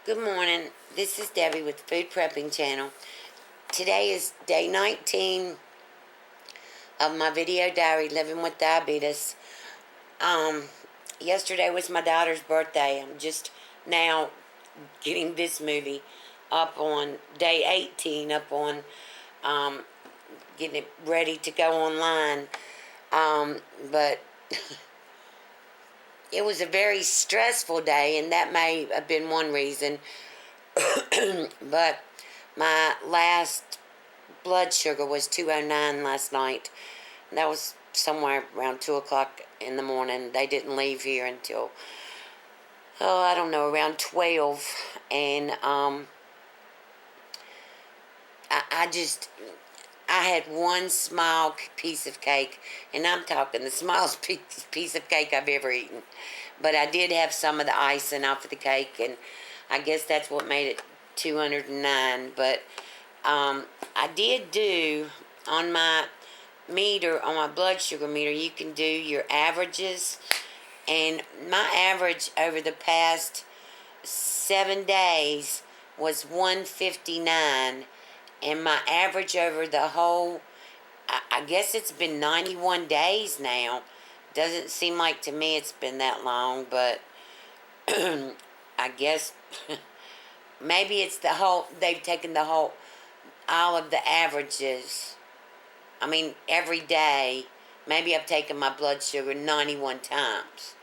Good morning. This is Debbie with the Food Prepping channel. Today is day 19 of my video diary, Living with Diabetes. Um, Yesterday was my daughter's birthday. I'm just now getting this movie up on day 18, um, getting it ready to go online. But it was a very stressful day, and that may have been one reason. But my last blood sugar was 209 last night. That was somewhere around 2 o'clock in the morning. They didn't leave here until, I don't know, around 12. And I had one small piece of cake, and I'm talking the smallest piece of cake I've ever eaten. But I did have some of the icing off of the cake, and I guess that's what made it 209. But I did do on my meter, on my blood sugar meter, you can do your averages. And my average over the past 7 days was 159. And my average over the whole, I guess it's been 91 days now. Doesn't seem like to me it's been that long, but I guess maybe it's the whole, they've taken the whole, all of the averages. I mean, every day, maybe I've taken my blood sugar 91 times.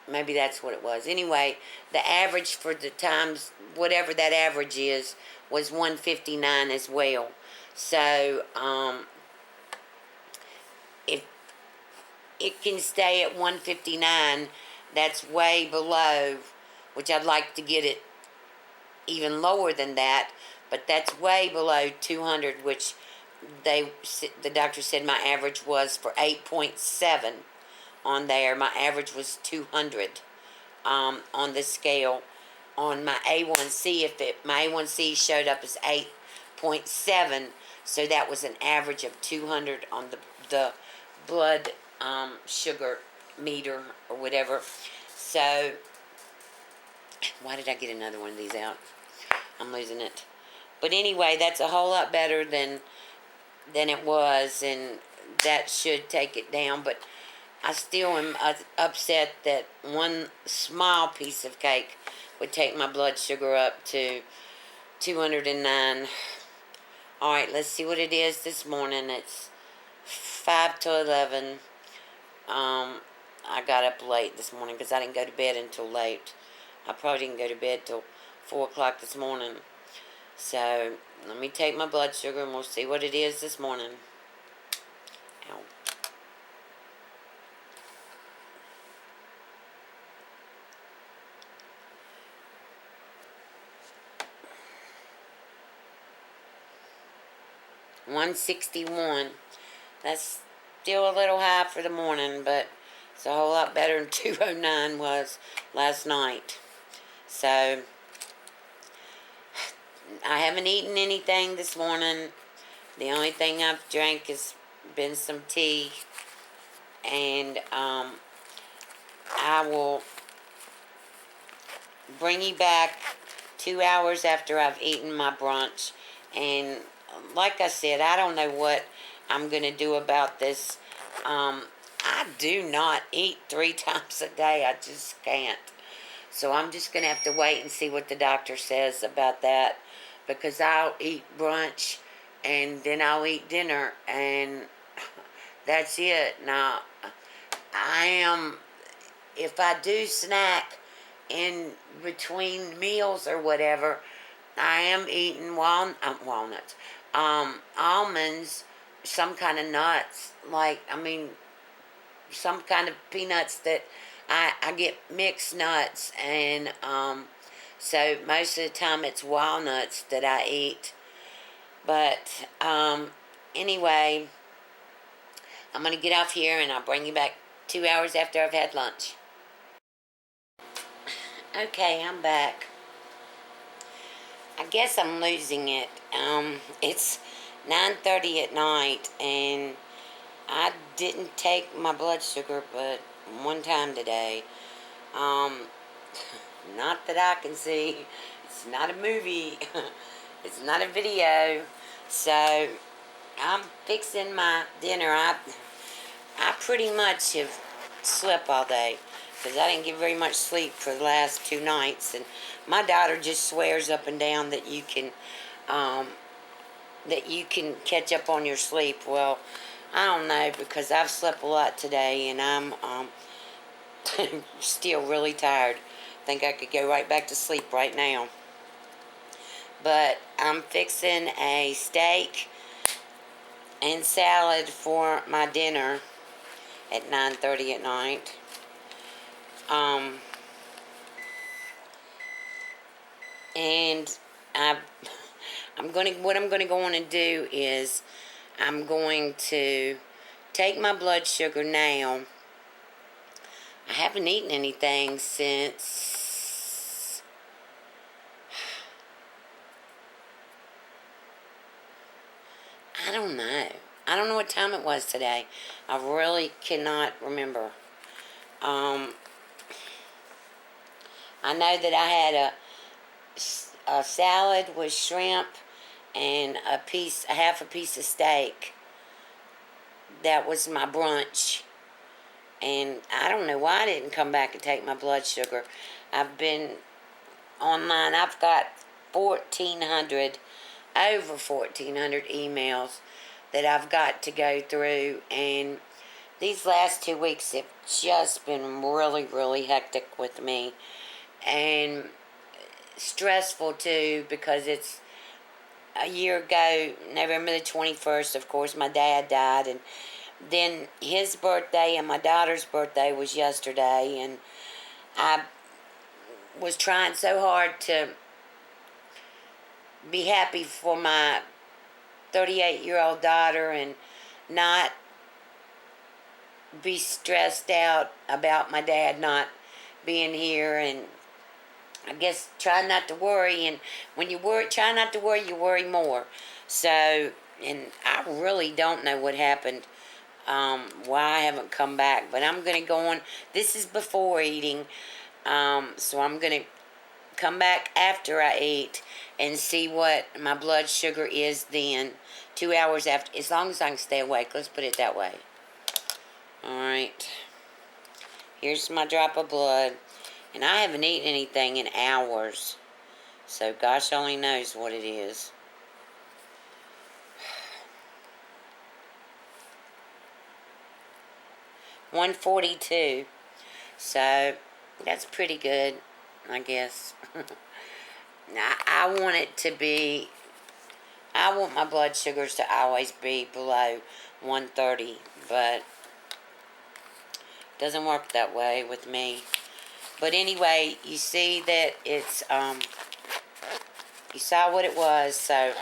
Maybe that's what it was. Anyway, the average for the times, whatever that average is, was 159 as well. So, if it can stay at 159, that's way below, which I'd like to get it even lower than that, but that's way below 200, which the doctor said my average was for 8.7 on there. My average was 200 on the scale. On my A1C, my A1C showed up as 8.7, so that was an average of 200 on the blood sugar meter or whatever. So, why did I get another one of these out? I'm losing it. But anyway, that's a whole lot better than it was, and that should take it down. But I still am upset that one small piece of cake would take my blood sugar up to 209. Alright, let's see what it is this morning. It's 5 to 11. I got up late this morning because I didn't go to bed until late. I probably didn't go to bed till 4 o'clock this morning. So, let me take my blood sugar and we'll see what it is this morning. Ow. $161. That's still a little high for the morning, but it's a whole lot better than 209 was last night. So, I haven't eaten anything this morning. The only thing I've drank has been some tea. And I will bring you back 2 hours after I've eaten my brunch. And like I said, I don't know what I'm going to do about this. I do not eat 3 times a day. I just can't. So I'm just going to have to wait and see what the doctor says about that. Because I'll eat brunch and then I'll eat dinner. And that's it. Now, if I do snack in between meals or whatever, I am eating walnuts, almonds, some kind of nuts, some kind of peanuts that I get mixed nuts, and so most of the time it's walnuts that I eat. But anyway, I'm going to get off here and I'll bring you back 2 hours after I've had lunch. Okay, I'm back. I guess I'm losing it. It's 9:30 at night, and I didn't take my blood sugar but one time today. Not that I can see. It's not a movie. It's not a video. So I'm fixing my dinner. I pretty much have slept all day because I didn't get very much sleep for the last 2 nights, and my daughter just swears up and down that um, you can catch up on your sleep. Well, I don't know, because I've slept a lot today, and I'm still really tired. I think I could go right back to sleep right now. But I'm fixing a steak and salad for my dinner at 9:30 at night. And what I'm gonna go on and do is I'm going to take my blood sugar now. I haven't eaten anything since I don't know. I don't know what time it was today. I really cannot remember. I know that I had a salad with shrimp and half a piece of steak. That was my brunch. And I don't know why I didn't come back and take my blood sugar. I've been online. I've got over 1,400 emails that I've got to go through. And these last 2 weeks have just been really, really hectic with me. And stressful too, because it's a year ago, November the 21st, of course, my dad died. And then his birthday and my daughter's birthday was yesterday. And I was trying so hard to be happy for my 38-year-old daughter and not be stressed out about my dad not being here, and I guess try not to worry. And when you try not to worry, you worry more. So, and I really don't know what happened, why I haven't come back. But I'm going to go on. This is before eating. So I'm going to come back after I eat and see what my blood sugar is then. 2 hours after, as long as I can stay awake. Let's put it that way. Alright. Here's my drop of blood. And I haven't eaten anything in hours. So gosh only knows what it is. $142. So that's pretty good, I guess. I want it to be, I want my blood sugars to always be below 130, but it doesn't work that way with me. But anyway, you see that it's, you saw what it was, so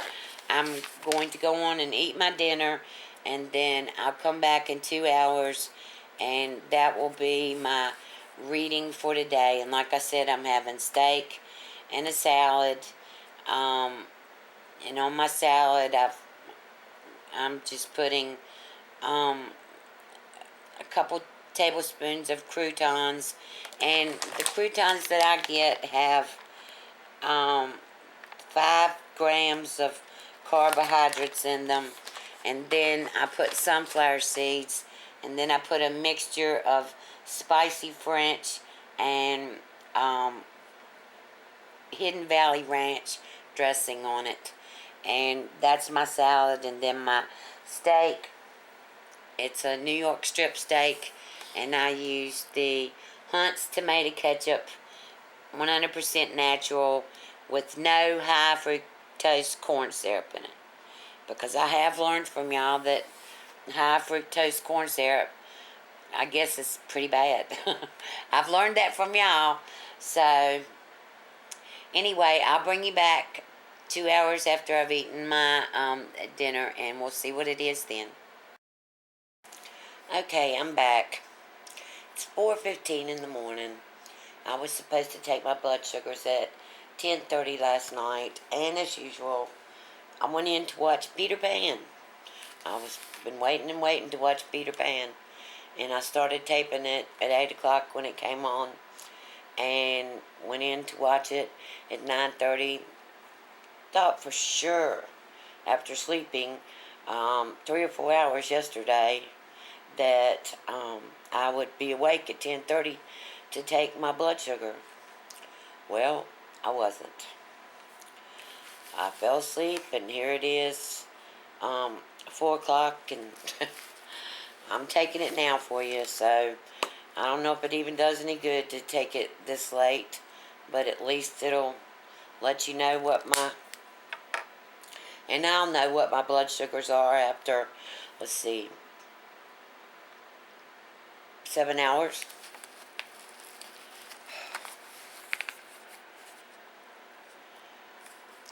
I'm going to go on and eat my dinner, and then I'll come back in 2 hours, and that will be my reading for today. And like I said, I'm having steak and a salad, and on my salad, I'm just putting a couple tablespoons of croutons, and the croutons that I get have 5 grams of carbohydrates in them, and then I put sunflower seeds, and then I put a mixture of spicy French and Hidden Valley Ranch dressing on it. And that's my salad. And then my steak, it's a New York strip steak, and I use the Hunt's tomato ketchup, 100% natural, with no high fructose corn syrup in it. Because I have learned from y'all that high fructose corn syrup, I guess it's pretty bad. I've learned that from y'all. So, anyway, I'll bring you back 2 hours after I've eaten my dinner, and we'll see what it is then. Okay, I'm back. It's 4:15 in the morning. I was supposed to take my blood sugars at 10:30 last night, and as usual, I went in to watch Peter Pan. Been waiting and waiting to watch Peter Pan, and I started taping it at 8 o'clock when it came on, and went in to watch it at 9:30. Thought for sure, after sleeping 3 or 4 hours yesterday, that I would be awake at 10:30 to take my blood sugar. Well, I wasn't. I fell asleep, and here it is, 4 o'clock, and I'm taking it now for you. So I don't know if it even does any good to take it this late, but at least it'll let you know what and I'll know what my blood sugars are after, let's see, 7 hours.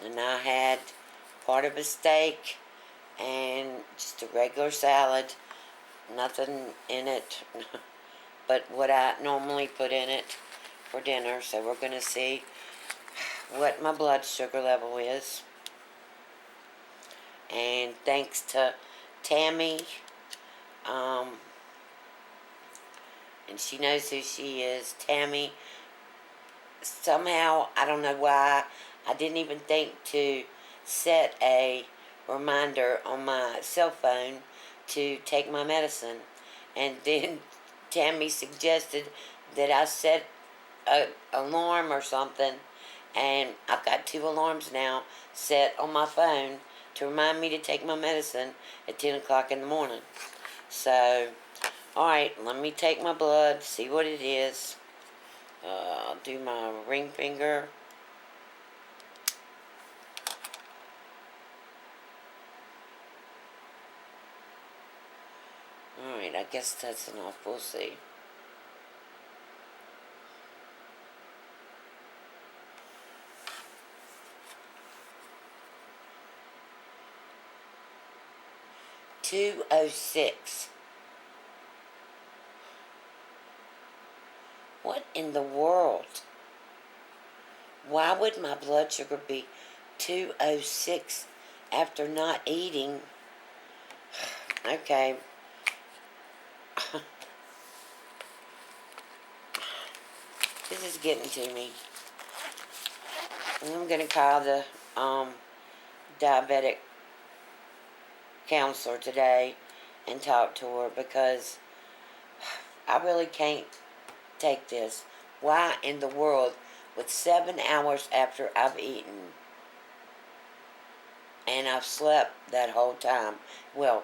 And I had part of a steak and just a regular salad, nothing in it but what I normally put in it for dinner. So we're going to see what my blood sugar level is. And thanks to Tammy, and she knows who she is. Tammy, somehow, I don't know why, I didn't even think to set a reminder on my cell phone to take my medicine. And then Tammy suggested that I set an alarm or something, and I've got 2 alarms now set on my phone to remind me to take my medicine at 10 o'clock in the morning. So, alright, let me take my blood, see what it is. I'll do my ring finger. Alright, I guess that's enough. We'll see. $206. What in the world? Why would my blood sugar be 206 after not eating? Okay. This is getting to me. I'm going to call the diabetic counselor today and talk to her, because I really can't take this. Why in the world, with 7 hours after I've eaten, and I've slept that whole time, well,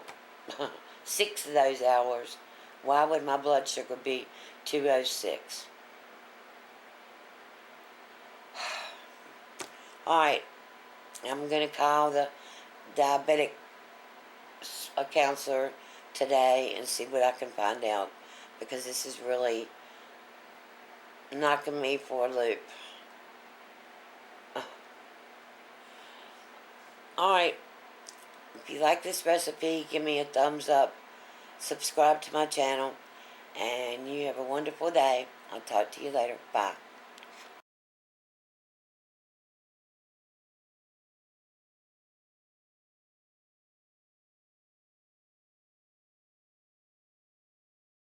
6 of those hours, why would my blood sugar be 206? Alright, I'm going to call the diabetic counselor today and see what I can find out, because this is really knocking me for a loop. Alright, if you like this recipe, give me a thumbs up, subscribe to my channel, and you have a wonderful day. I'll talk to you later. Bye.